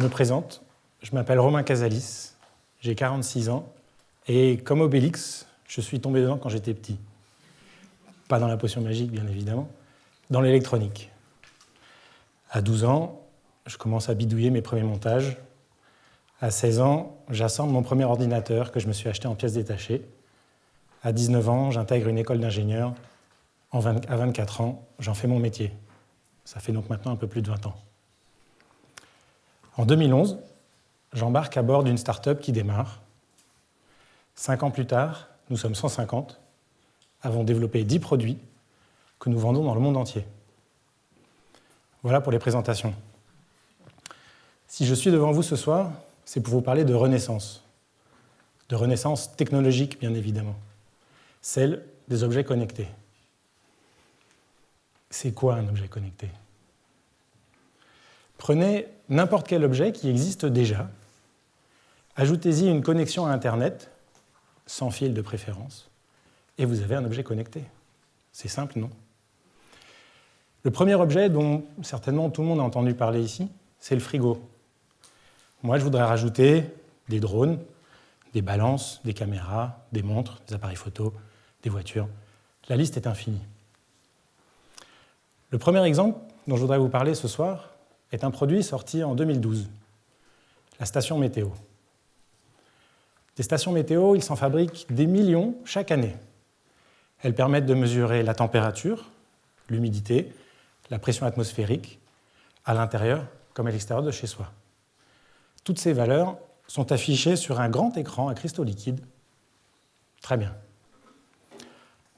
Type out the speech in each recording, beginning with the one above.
me présente, je m'appelle Romain Casalis, j'ai 46 ans, et comme Obélix, je suis tombé dedans quand j'étais petit. Pas dans la potion magique, bien évidemment, dans l'électronique. À 12 ans, je commence à bidouiller mes premiers montages. À 16 ans, j'assemble mon premier ordinateur que je me suis acheté en pièces détachées. À 19 ans, j'intègre une école d'ingénieur. À 24 ans, j'en fais mon métier. Ça fait donc maintenant un peu plus de 20 ans. En 2011, j'embarque à bord d'une start-up qui démarre. 5 ans plus tard, nous sommes 150, avons développé 10 produits que nous vendons dans le monde entier. Voilà pour les présentations. Si je suis devant vous ce soir, c'est pour vous parler de renaissance technologique bien évidemment, celle des objets connectés. C'est quoi un objet connecté ? Prenez n'importe quel objet qui existe déjà, ajoutez-y une connexion à Internet, sans fil de préférence, et vous avez un objet connecté. C'est simple, non ? Le premier objet dont certainement tout le monde a entendu parler ici, c'est le frigo. Moi, je voudrais rajouter des drones, des balances, des caméras, des montres, des appareils photo, des voitures. La liste est infinie. Le premier exemple dont je voudrais vous parler ce soir est un produit sorti en 2012, la station météo. Des stations météo, il s'en fabrique des millions chaque année. Elles permettent de mesurer la température, l'humidité, la pression atmosphérique, à l'intérieur comme à l'extérieur de chez soi. Toutes ces valeurs sont affichées sur un grand écran à cristaux liquides. Très bien.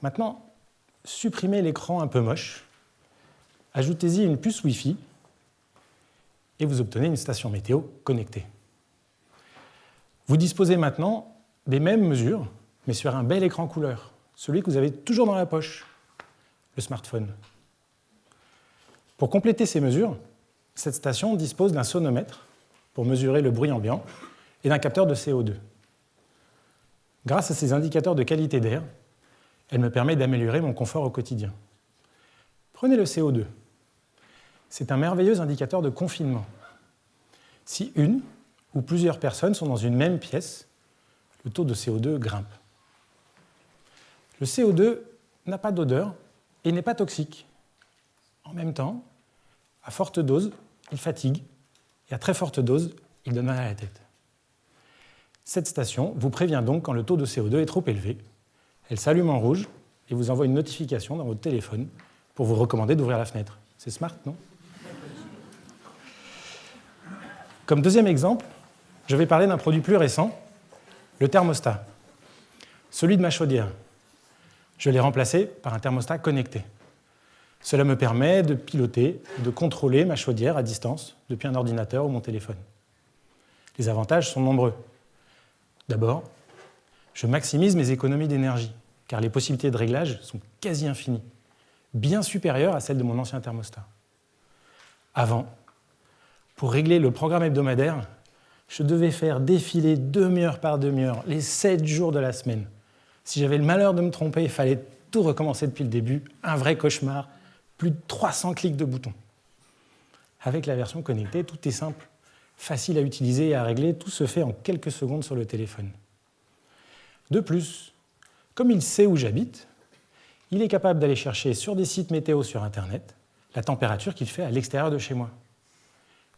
Maintenant, supprimez l'écran un peu moche, ajoutez-y une puce Wi-Fi et vous obtenez une station météo connectée. Vous disposez maintenant des mêmes mesures, mais sur un bel écran couleur, celui que vous avez toujours dans la poche, le smartphone. Pour compléter ces mesures, cette station dispose d'un sonomètre pour mesurer le bruit ambiant et d'un capteur de CO2. Grâce à ces indicateurs de qualité d'air, elle me permet d'améliorer mon confort au quotidien. Prenez le CO2. C'est un merveilleux indicateur de confinement. Si une ou plusieurs personnes sont dans une même pièce, le taux de CO2 grimpe. Le CO2 n'a pas d'odeur et n'est pas toxique. En même temps, à forte dose, il fatigue, et à très forte dose, il donne mal à la tête. Cette station vous prévient donc quand le taux de CO2 est trop élevé. Elle s'allume en rouge et vous envoie une notification dans votre téléphone pour vous recommander d'ouvrir la fenêtre. C'est smart, non ? Comme deuxième exemple, je vais parler d'un produit plus récent, le thermostat, celui de ma chaudière. Je l'ai remplacé par un thermostat connecté. Cela me permet de piloter, de contrôler ma chaudière à distance depuis un ordinateur ou mon téléphone. Les avantages sont nombreux. D'abord, je maximise mes économies d'énergie, car les possibilités de réglage sont quasi infinies, bien supérieures à celles de mon ancien thermostat. Avant, pour régler le programme hebdomadaire, je devais faire défiler demi-heure par demi-heure les 7 jours de la semaine. Si j'avais le malheur de me tromper, il fallait tout recommencer depuis le début, un vrai cauchemar, plus de 300 clics de boutons. Avec la version connectée, tout est simple, facile à utiliser et à régler, tout se fait en quelques secondes sur le téléphone. De plus, comme il sait où j'habite, il est capable d'aller chercher sur des sites météo sur Internet la température qu'il fait à l'extérieur de chez moi.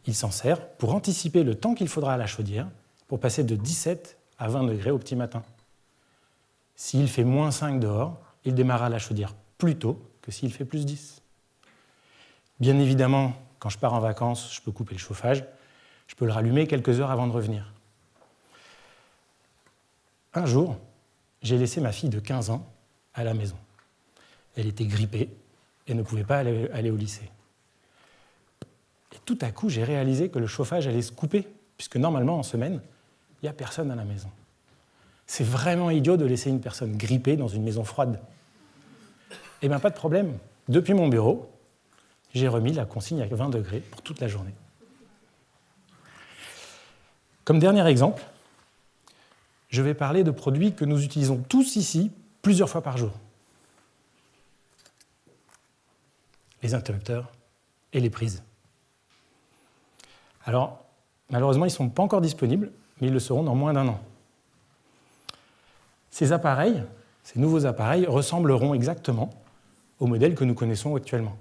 Il s'en sert pour anticiper le temps qu'il faudra à la chaudière pour passer de 17 à 20 degrés au petit matin. S'il fait moins 5 dehors, il démarrera la chaudière plus tôt que s'il fait plus 10. Bien évidemment, quand je pars en vacances, je peux couper le chauffage, je peux le rallumer quelques heures avant de revenir. Un jour, j'ai laissé ma fille de 15 ans à la maison. Elle était grippée et ne pouvait pas aller au lycée. Et tout à coup, j'ai réalisé que le chauffage allait se couper, puisque normalement, en semaine, il n'y a personne à la maison. C'est vraiment idiot de laisser une personne grippée dans une maison froide. Eh bien, pas de problème. Depuis mon bureau, j'ai remis la consigne à 20 degrés pour toute la journée. Comme dernier exemple, je vais parler de produits que nous utilisons tous ici plusieurs fois par jour. Les interrupteurs et les prises. Alors, Malheureusement, ils ne sont pas encore disponibles, mais ils le seront dans moins d'1 an. Ces appareils, ces nouveaux appareils, ressembleront exactement au modèle que nous connaissons actuellement.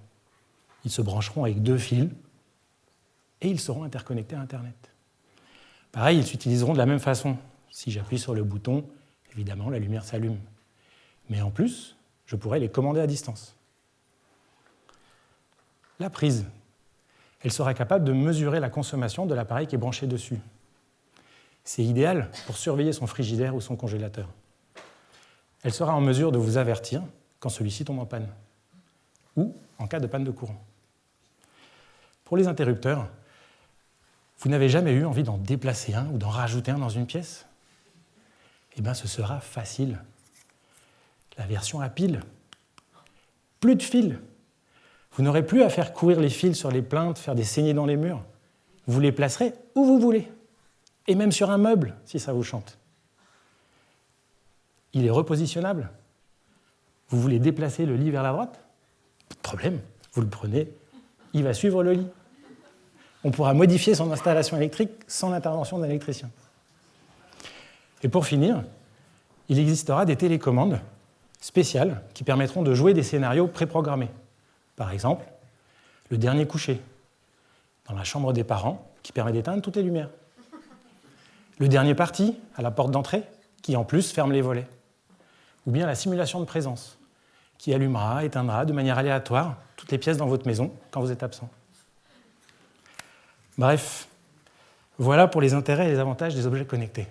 Ils se brancheront avec 2 fils et ils seront interconnectés à Internet. Pareil, ils s'utiliseront de la même façon. Si j'appuie sur le bouton, évidemment, la lumière s'allume. Mais en plus, je pourrais les commander à distance. La prise, elle sera capable de mesurer la consommation de l'appareil qui est branché dessus. C'est idéal pour surveiller son frigidaire ou son congélateur. Elle sera en mesure de vous avertir quand celui-ci tombe en panne ou en cas de panne de courant. Pour les interrupteurs, vous n'avez jamais eu envie d'en déplacer un ou d'en rajouter un dans une pièce ? Eh bien, ce sera facile. La version à pile. Plus de fils. Vous n'aurez plus à faire courir les fils sur les plinthes, faire des saignées dans les murs. Vous les placerez où vous voulez. Et même sur un meuble, si ça vous chante. Il est repositionnable. Vous voulez déplacer le lit vers la droite ? Pas de problème, vous le prenez, il va suivre le lit. On pourra modifier son installation électrique sans l'intervention d'un électricien. Et pour finir, il existera des télécommandes spéciales qui permettront de jouer des scénarios préprogrammés. Par exemple, le dernier coucher dans la chambre des parents qui permet d'éteindre toutes les lumières. Le dernier parti à la porte d'entrée qui en plus ferme les volets. Ou bien la simulation de présence qui allumera, éteindra de manière aléatoire toutes les pièces dans votre maison quand vous êtes absent. Bref, voilà pour les intérêts et les avantages des objets connectés.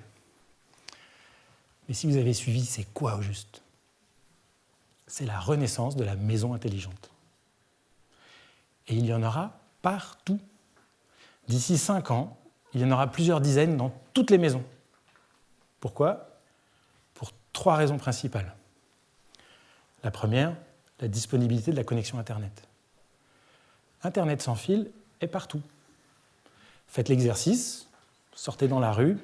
Mais si vous avez suivi, c'est quoi au juste ? C'est la renaissance de la maison intelligente. Et il y en aura partout. D'ici 5 ans, il y en aura plusieurs dizaines dans toutes les maisons. Pourquoi ? Pour 3 raisons principales. La première, la disponibilité de la connexion Internet. Internet sans fil est partout. Faites l'exercice, sortez dans la rue,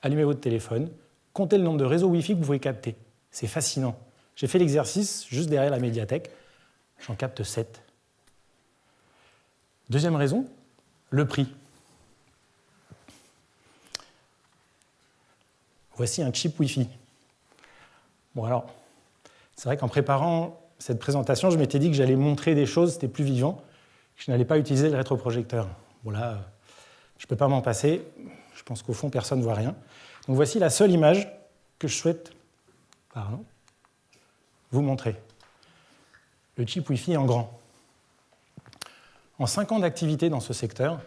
allumez votre téléphone, comptez le nombre de réseaux Wi-Fi que vous pouvez capter. C'est fascinant. J'ai fait l'exercice juste derrière la médiathèque, j'en capte 7. Deuxième raison, le prix. Voici un chip Wi-Fi. Bon alors, c'est vrai qu'en préparant cette présentation, je m'étais dit que j'allais montrer des choses, c'était plus vivant, que je n'allais pas utiliser le rétroprojecteur. Bon là, je ne peux pas m'en passer, je pense qu'au fond, personne ne voit rien. Donc voici la seule image que je souhaite vous montrer. Le chip Wi-Fi en grand. En 5 ans d'activité dans ce secteur,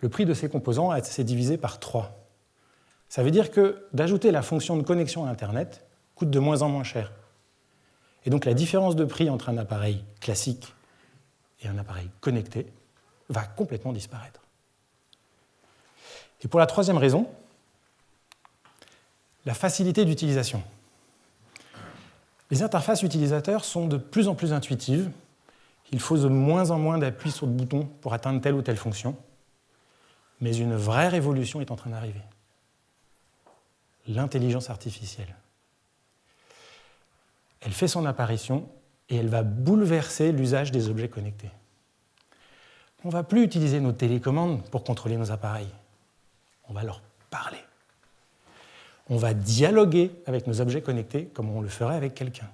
le prix de ces composants s'est divisé par 3. Ça veut dire que d'ajouter la fonction de connexion à Internet coûte de moins en moins cher. Et donc la différence de prix entre un appareil classique et un appareil connecté va complètement disparaître. Et pour la troisième raison, la facilité d'utilisation. Les interfaces utilisateurs sont de plus en plus intuitives. Il faut de moins en moins d'appui sur le bouton pour atteindre telle ou telle fonction. Mais une vraie révolution est en train d'arriver. L'intelligence artificielle. Elle fait son apparition et elle va bouleverser l'usage des objets connectés. On ne va plus utiliser nos télécommandes pour contrôler nos appareils. On va leur parler. On va dialoguer avec nos objets connectés comme on le ferait avec quelqu'un.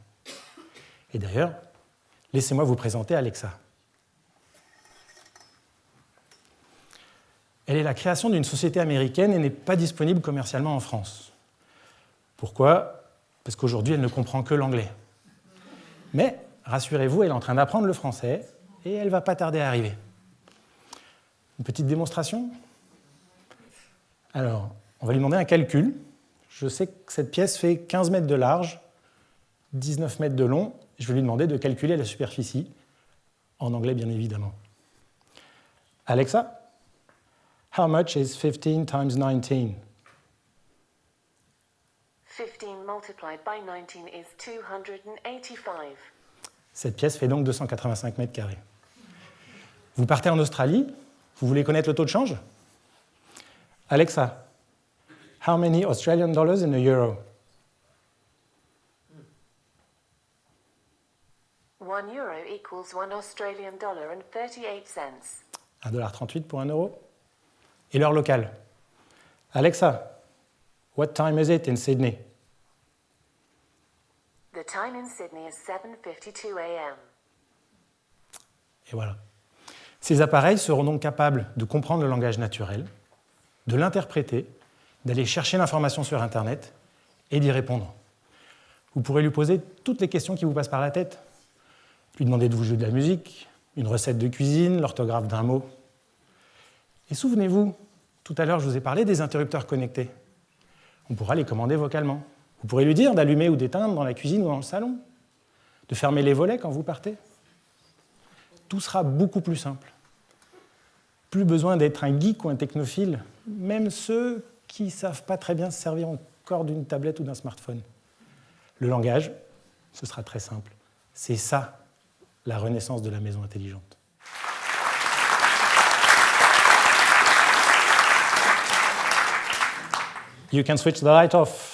Et d'ailleurs, laissez-moi vous présenter Alexa. Elle est la création d'une société américaine et n'est pas disponible commercialement en France. Pourquoi ? Parce qu'aujourd'hui, elle ne comprend que l'anglais. Mais, rassurez-vous, elle est en train d'apprendre le français et elle ne va pas tarder à arriver. Une petite démonstration ? Alors, on va lui demander un calcul. Je sais que cette pièce fait 15 mètres de large, 19 mètres de long. Je vais lui demander de calculer la superficie, en anglais bien évidemment. Alexa, how much is 15 times 19? 15 multiplied by 19 is 285. Cette pièce fait donc 285 mètres carrés. Vous partez en Australie, vous voulez connaître le taux de change ? Alexa, how many Australian dollars in a euro? 1 euro equals 1 Australian dollar and 38 cents. 1,38 $ pour 1 euro. Et l'heure locale ? Alexa, what time is it in Sydney? The time in Sydney is 7:52 a.m. Et voilà. Ces appareils seront donc capables de comprendre le langage naturel, de l'interpréter, d'aller chercher l'information sur Internet et d'y répondre. Vous pourrez lui poser toutes les questions qui vous passent par la tête. Lui demander de vous jouer de la musique, une recette de cuisine, l'orthographe d'un mot. Et souvenez-vous, tout à l'heure, je vous ai parlé des interrupteurs connectés. On pourra les commander vocalement. Vous pourrez lui dire d'allumer ou d'éteindre dans la cuisine ou dans le salon, de fermer les volets quand vous partez. Tout sera beaucoup plus simple. Plus besoin d'être un geek ou un technophile, même ceux qui ne savent pas très bien se servir encore d'une tablette ou d'un smartphone. Le langage, ce sera très simple. C'est ça, la renaissance de la maison intelligente. You can switch the light off.